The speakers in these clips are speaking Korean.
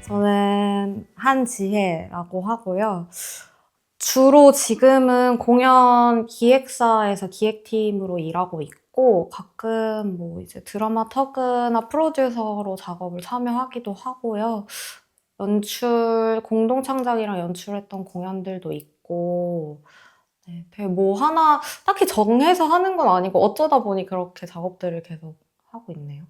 저는 한지혜라고 하고요. 주로 지금은 공연 기획사에서 기획팀으로 일하고 있고, 가끔 뭐 이제 드라마 터그나 프로듀서로 작업을 참여하기도 하고요. 공동 창작이랑 연출했던 공연들도 있고, 네, 되게 뭐 하나 딱히 정해서 하는 건 아니고 어쩌다 보니 그렇게 작업들을 계속 하고 있네요.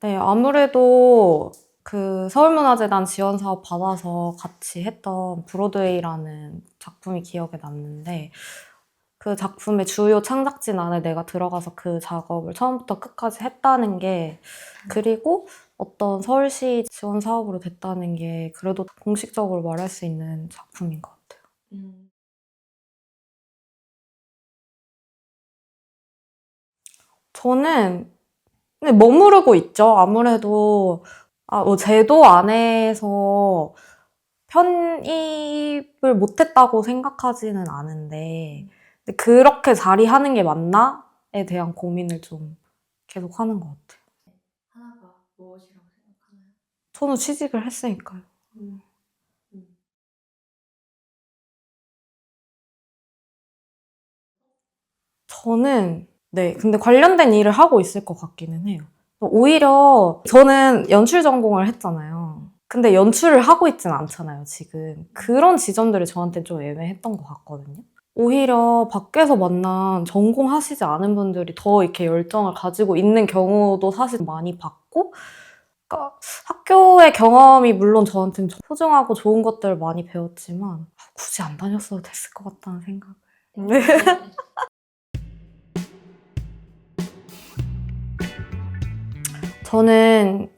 네, 아무래도 그 서울문화재단 지원 사업 받아서 같이 했던 브로드웨이라는 작품이 기억에 남는데, 그 작품의 주요 창작진 안에 내가 들어가서 그 작업을 처음부터 끝까지 했다는 게, 그리고 어떤 서울시 지원 사업으로 됐다는 게 그래도 공식적으로 말할 수 있는 작품인 것 같아요. 저는 근데 머무르고 있죠. 아무래도 뭐 제도 안에서 편입을 못했다고 생각하지는 않은데, 근데 그렇게 자리하는 게 맞나에 대한 고민을 좀 계속 하는 것 같아요. 하나가 무엇이라고 생각하나요? 저는 취직을 했으니까요. 저는 네, 근데 관련된 일을 하고 있을 것 같기는 해요. 오히려 저는 연출 전공을 했잖아요. 근데 연출을 하고 있진 않잖아요, 지금. 그런 지점들이 저한테 좀 애매했던 것 같거든요. 오히려 밖에서 만난 전공하시지 않은 분들이 더 이렇게 열정을 가지고 있는 경우도 사실 많이 봤고, 그러니까 학교의 경험이 물론 저한테는 소중하고 좋은 것들을 많이 배웠지만 굳이 안 다녔어도 됐을 것 같다는 생각. 네. 저는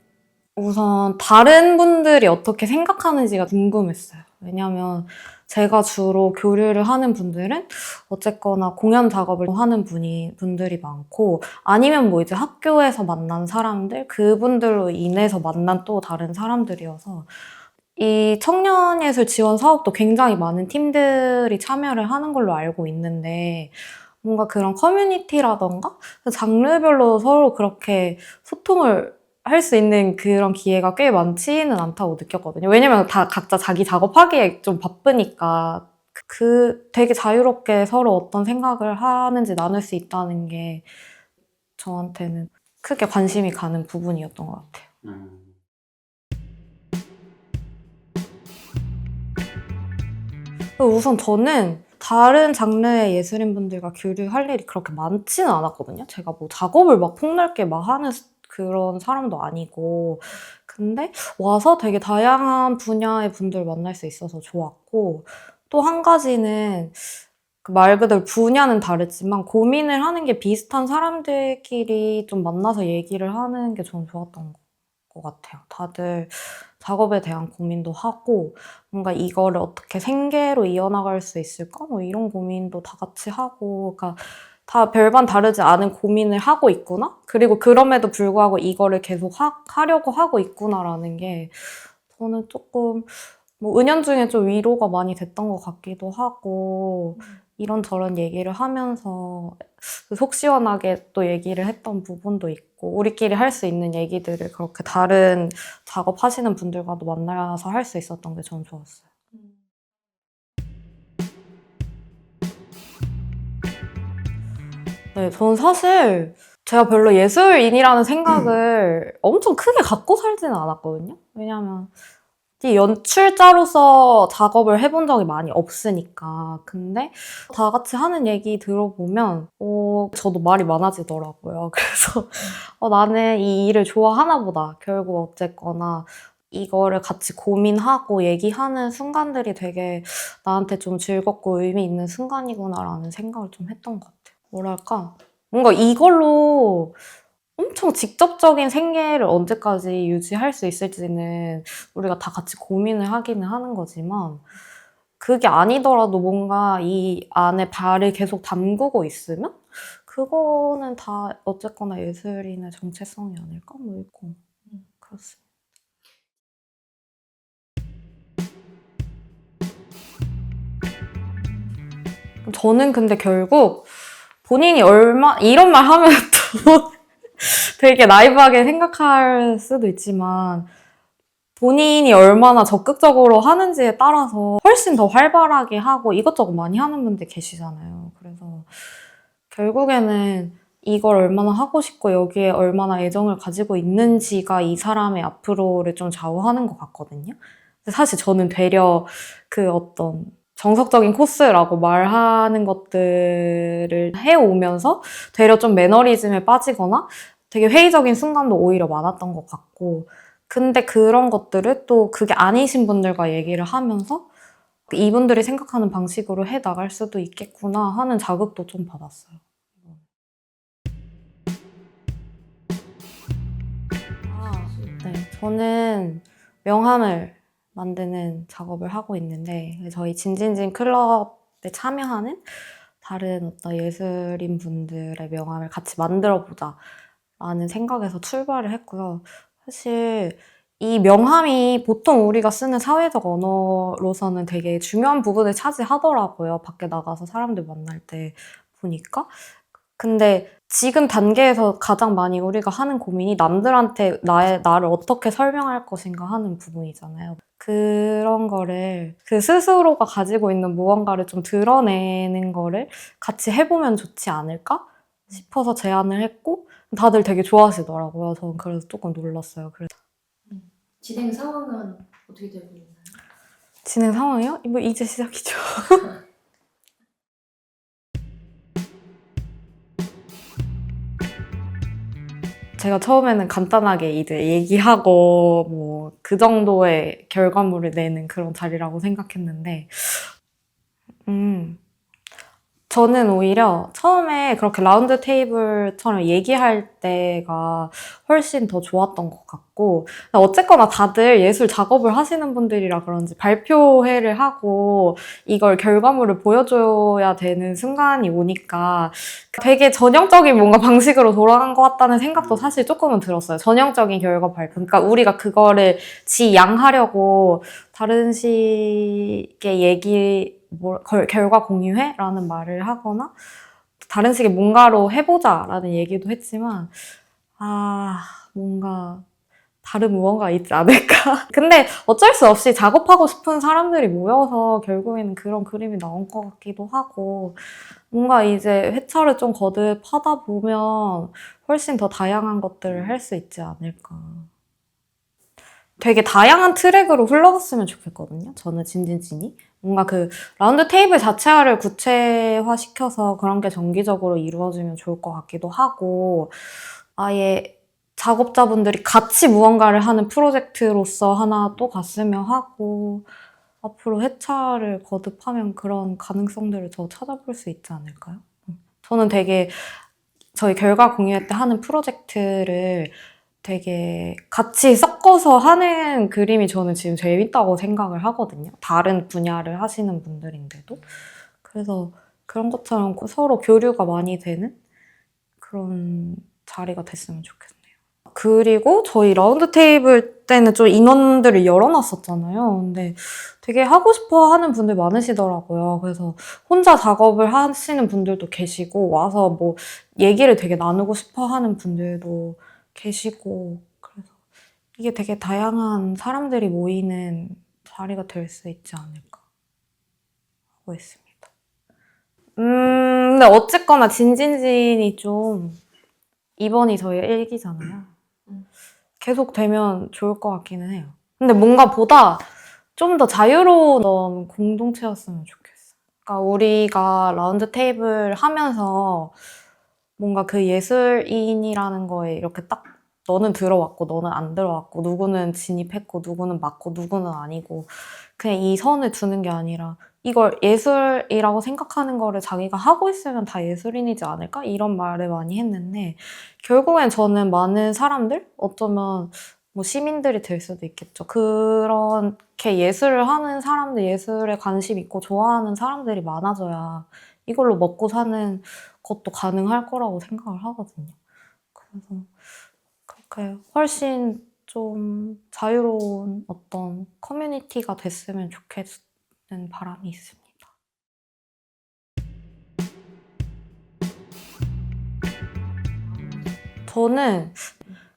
우선 다른 분들이 어떻게 생각하는지가 궁금했어요. 왜냐면 제가 주로 교류를 하는 분들은 어쨌거나 공연 작업을 하는 분들이 많고, 아니면 뭐 이제 학교에서 만난 사람들, 그분들로 인해서 만난 또 다른 사람들이어서, 이 청년예술 지원 사업도 굉장히 많은 팀들이 참여를 하는 걸로 알고 있는데, 뭔가 그런 커뮤니티라던가 장르별로 서로 그렇게 소통을 할 수 있는 그런 기회가 꽤 많지는 않다고 느꼈거든요. 왜냐면 다 각자 자기 작업하기에 좀 바쁘니까 되게 자유롭게 서로 어떤 생각을 하는지 나눌 수 있다는 게 저한테는 크게 관심이 가는 부분이었던 것 같아요. 우선 저는 다른 장르의 예술인분들과 교류할 일이 그렇게 많지는 않았거든요. 제가 뭐 작업을 막 폭넓게 막 하는 그런 사람도 아니고. 근데 와서 되게 다양한 분야의 분들 만날 수 있어서 좋았고, 또 한 가지는 그 말 그대로 분야는 다르지만 고민을 하는 게 비슷한 사람들끼리 좀 만나서 얘기를 하는 게 저는 좋았던 것 같아요. 다들 작업에 대한 고민도 하고, 뭔가 이거를 어떻게 생계로 이어나갈 수 있을까? 뭐 이런 고민도 다 같이 하고, 그러니까 다 별반 다르지 않은 고민을 하고 있구나? 그리고 그럼에도 불구하고 이거를 계속 하려고 하고 있구나라는 게 저는 조금 뭐 은연중에 좀 위로가 많이 됐던 것 같기도 하고, 이런저런 얘기를 하면서 속 시원하게 또 얘기를 했던 부분도 있고, 우리끼리 할 수 있는 얘기들을 그렇게 다른 작업하시는 분들과도 만나서 할 수 있었던 게 저는 좋았어요. 네, 저는 사실 제가 별로 예술인이라는 생각을 엄청 크게 갖고 살지는 않았거든요. 왜냐면 이 연출자로서 작업을 해본 적이 많이 없으니까. 근데 다 같이 하는 얘기 들어보면 저도 말이 많아지더라고요. 그래서 나는 이 일을 좋아하나 보다. 결국 어쨌거나 이거를 같이 고민하고 얘기하는 순간들이 되게 나한테 좀 즐겁고 의미 있는 순간이구나라는 생각을 좀 했던 것 같아요. 뭐랄까, 뭔가 이걸로 엄청 직접적인 생계를 언제까지 유지할 수 있을지는 우리가 다 같이 고민을 하기는 하는 거지만, 그게 아니더라도 뭔가 이 안에 발을 계속 담그고 있으면 그거는 다 어쨌거나 예술인의 정체성이 아닐까? 뭐 있고 그렇습니다. 저는 근데 결국 본인이 이런 말 하면 되게 나이브하게 생각할 수도 있지만 본인이 얼마나 적극적으로 하는지에 따라서 훨씬 더 활발하게 하고 이것저것 많이 하는 분들 계시잖아요. 그래서 결국에는 이걸 얼마나 하고 싶고 여기에 얼마나 애정을 가지고 있는지가 이 사람의 앞으로를 좀 좌우하는 것 같거든요. 근데 사실 저는 되려 그 어떤 정석적인 코스라고 말하는 것들을 해오면서 되려 좀 매너리즘에 빠지거나 되게 회의적인 순간도 오히려 많았던 것 같고, 근데 그런 것들을 또 그게 아니신 분들과 얘기를 하면서 이분들이 생각하는 방식으로 해 나갈 수도 있겠구나 하는 자극도 좀 받았어요. 네, 저는 명함을 만드는 작업을 하고 있는데 저희 진진진 클럽에 참여하는 다른 어떤 예술인 분들의 명함을 같이 만들어 보자 라는 생각에서 출발을 했고요. 사실 이 명함이 보통 우리가 쓰는 사회적 언어로서는 되게 중요한 부분을 차지하더라고요. 밖에 나가서 사람들 만날 때 보니까. 근데 지금 단계에서 가장 많이 우리가 하는 고민이 남들한테 나를 어떻게 설명할 것인가 하는 부분이잖아요. 그런 거를 그 스스로가 가지고 있는 무언가를 좀 드러내는 거를 같이 해보면 좋지 않을까 싶어서 제안을 했고 다들 되게 좋아하시더라고요. 저는 그래서 조금 놀랐어요. 그래서 진행 상황은 어떻게 되고 있나요? 진행 상황이요? 뭐 이제 시작이죠. 제가 처음에는 간단하게 이제 얘기하고 뭐 그 정도의 결과물을 내는 그런 자리라고 생각했는데 저는 오히려 처음에 그렇게 라운드 테이블처럼 얘기할 때가 훨씬 더 좋았던 것 같고, 어쨌거나 다들 예술 작업을 하시는 분들이라 그런지 발표회를 하고 이걸 결과물을 보여줘야 되는 순간이 오니까 되게 전형적인 뭔가 방식으로 돌아간 것 같다는 생각도 사실 조금은 들었어요. 전형적인 결과 발표. 그러니까 우리가 그거를 지양하려고 다른 식의 결과 공유회라는 말을 하거나 다른 식의 뭔가로 해보자라는 얘기도 했지만 뭔가 다른 무언가 있지 않을까? 근데 어쩔 수 없이 작업하고 싶은 사람들이 모여서 결국에는 그런 그림이 나온 것 같기도 하고 뭔가 이제 회차를 좀 거듭하다 보면 훨씬 더 다양한 것들을 할 수 있지 않을까. 되게 다양한 트랙으로 흘러갔으면 좋겠거든요. 저는 진진진이. 뭔가 그 라운드 테이블 자체를 구체화시켜서 그런 게 정기적으로 이루어지면 좋을 것 같기도 하고 아예 작업자분들이 같이 무언가를 하는 프로젝트로서 하나 또 갔으면 하고 앞으로 회차를 거듭하면 그런 가능성들을 더 찾아볼 수 있지 않을까요? 저는 되게 저희 결과 공유회 때 하는 프로젝트를 되게 같이 섞어서 하는 그림이 저는 지금 재밌다고 생각을 하거든요. 다른 분야를 하시는 분들인데도. 그래서 그런 것처럼 서로 교류가 많이 되는 그런 자리가 됐으면 좋겠네요. 그리고 저희 라운드 테이블 때는 좀 인원들을 열어놨었잖아요. 근데 되게 하고 싶어 하는 분들 많으시더라고요. 그래서 혼자 작업을 하시는 분들도 계시고, 와서 뭐 얘기를 되게 나누고 싶어 하는 분들도 계시고, 그래서 이게 되게 다양한 사람들이 모이는 자리가 될 수 있지 않을까 하고 있습니다. 근데 어쨌거나 진진진이 좀 이번이 저희 1기잖아요. 계속 되면 좋을 것 같기는 해요. 근데 뭔가 보다 좀 더 자유로운 공동체였으면 좋겠어. 그러니까 우리가 라운드 테이블 하면서 뭔가 그 예술인이라는 거에 이렇게 딱 너는 들어왔고 너는 안 들어왔고 누구는 진입했고 누구는 맞고 누구는 아니고 그냥 이 선을 두는 게 아니라 이걸 예술이라고 생각하는 거를 자기가 하고 있으면 다 예술인이지 않을까? 이런 말을 많이 했는데 결국엔 저는 많은 사람들? 어쩌면 뭐 시민들이 될 수도 있겠죠. 그렇게 예술을 하는 사람들, 예술에 관심 있고 좋아하는 사람들이 많아져야 이걸로 먹고 사는 것도 가능할 거라고 생각을 하거든요. 그래서 그렇게 훨씬 좀 자유로운 어떤 커뮤니티가 됐으면 좋겠는 바람이 있습니다. 저는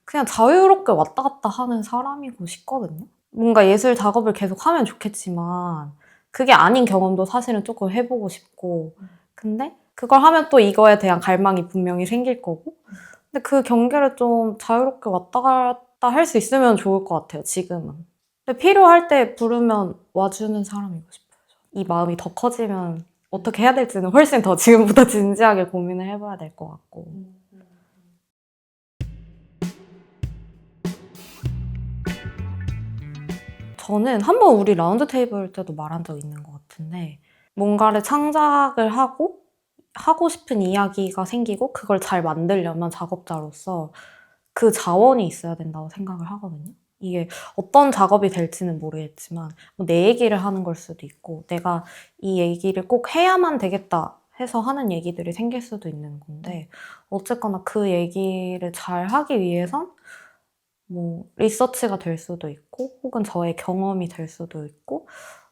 그냥 자유롭게 왔다 갔다 하는 사람이고 싶거든요. 뭔가 예술 작업을 계속 하면 좋겠지만 그게 아닌 경험도 사실은 조금 해보고 싶고 근데 그걸 하면 또 이거에 대한 갈망이 분명히 생길 거고 근데 그 경계를 좀 자유롭게 왔다 갔다 할 수 있으면 좋을 것 같아요, 지금은. 근데 필요할 때 부르면 와주는 사람이고 싶어요. 이 마음이 더 커지면 어떻게 해야 될지는 훨씬 더 지금부터 진지하게 고민을 해봐야 될 것 같고. 저는 한번 우리 라운드 테이블 때도 말한 적 있는 것 같은데 뭔가를 창작을 하고 싶은 이야기가 생기고 그걸 잘 만들려면 작업자로서 그 자원이 있어야 된다고 생각을 하거든요. 이게 어떤 작업이 될지는 모르겠지만 뭐내 얘기를 하는 걸 수도 있고 내가 이 얘기를 꼭 해야만 되겠다 해서 하는 얘기들이 생길 수도 있는 건데 어쨌거나 그 얘기를 잘 하기 위해선 뭐 리서치가 될 수도 있고 혹은 저의 경험이 될 수도 있고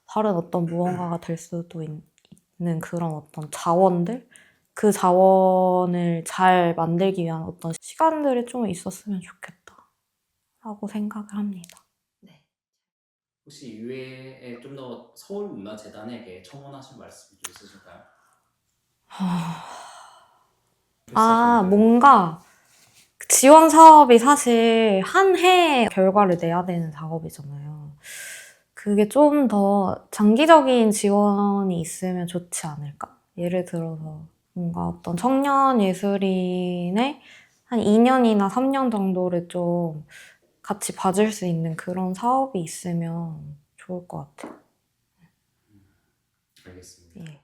다른 어떤 무언가가 될 수도 있는 그런 어떤 자원들 그 자원을 잘 만들기 위한 어떤 시간들이 좀 있었으면 좋겠다라고 생각을 합니다. 네. 혹시 이외에 좀 더 서울문화재단에게 청원하신 말씀이 좀 있으실까요? 뭔가 지원 사업이 사실 한 해 결과를 내야 되는 작업이잖아요. 그게 좀 더 장기적인 지원이 있으면 좋지 않을까? 예를 들어서 뭔가 어떤 청년 예술인의 한 2년이나 3년 정도를 좀 같이 봐줄 수 있는 그런 사업이 있으면 좋을 것 같아요. 알겠습니다. 예.